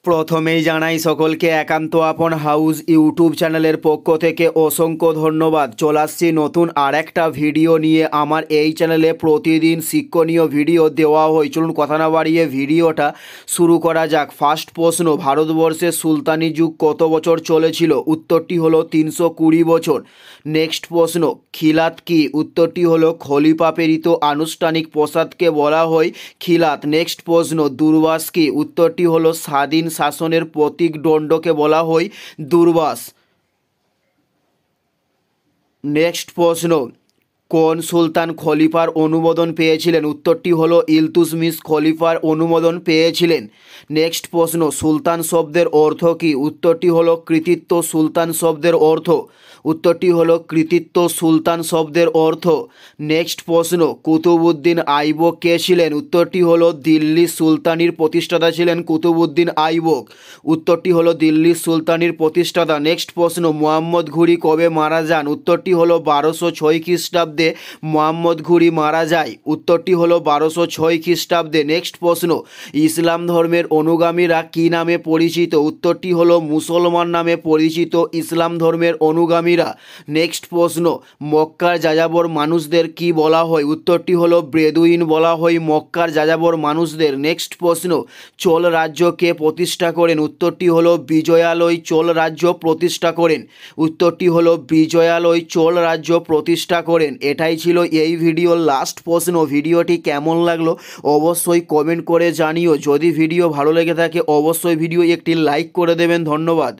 প্রথমেই জানাই সকলকে একান্ত আপন হাউস ইউটিউব চ্যানেলের পক্ষ থেকে অসংখ্য ধন্যবাদ। চলে আসছি নতুন আরেকটা ভিডিও নিয়ে। আমার এই চ্যানেলে প্রতিদিন শিক্ষণীয় ভিডিও দেওয়া হয়। চলুন কথা না বাড়িয়ে ভিডিওটা শুরু করা যাক। ফার্স্ট প্রশ্ন, ভারতবর্ষের সুলতানি যুগ কত বছর চলেছিল? উত্তরটি হলো 320 বছর। নেক্সট প্রশ্ন, খিলাত কি? উত্তরটি হলো খলিফা প্রেরিত আনুষ্ঠানিক প্রসাদকে বলা হয় খিলাত। নেক্সট প্রশ্ন, দূর্বাস কি? উত্তরটি হলো স্বাধীন শাসনের প্রতীক দণ্ডকে বলা হয় দূর্বাস। নেক্সট প্রশ্ন, কোন সুলতান খলিফার অনুমোদন পেয়েছিলেন? উত্তরটি হলো ইলতুৎমিশ খলিফার অনুমোদন পেয়েছিলেন। নেক্সট প্রশ্ন, সুলতান শব্দের অর্থ কী? উত্তরটি হলো কৃতিত্ব। সুলতান শব্দের অর্থ, উত্তরটি হলো কৃতিত্ব সুলতান শব্দের অর্থ। নেক্সট প্রশ্ন, কুতুবউদ্দিন আইবক কে ছিলেন? উত্তরটি হলো দিল্লি সুলতানির প্রতিষ্ঠাতা ছিলেন কুতুবউদ্দিন আইবক। উত্তরটি হলো দিল্লি সুলতানির প্রতিষ্ঠাতা। নেক্সট প্রশ্ন, মুহাম্মদ ঘুরি কবে মারা যান? উত্তরটি হলো 1206 খ্রিস্টাব্দে মুহাম্মদ ঘুরি মারা যায়। উত্তরটি হলো 1206 খ্রিস্টাব্দে। নেক্সট প্রশ্ন, ইসলাম ধর্মের অনুগামীরা কি নামে পরিচিত? উত্তরটি হলো মুসলমান নামে পরিচিত ইসলাম ধর্মের অনুগামীরা। নেক্সট প্রশ্ন, মক্কার যাযাবর মানুষদের কি বলা হয়? উত্তরটি হলো বেদুইন বলা হয় মক্কার যাযাবর মানুষদের। নেক্সট প্রশ্ন, চোল রাজ্য কে প্রতিষ্ঠা করেন? উত্তরটি হলো বিজয়ালয় চোল রাজ্য প্রতিষ্ঠা করেন। উত্তরটি হলো বিজয়ালয় চোল রাজ্য প্রতিষ্ঠা করেন। এটাই ছিল এই ভিডিওর লাস্ট প্রশ্ন। ভিডিওটি কেমন লাগলো অবশ্যই কমেন্ট করে জানিও। যদি ভিডিও ভালো লেগে থাকে অবশ্যই ভিডিও একটি লাইক করে দেবেন। ধন্যবাদ।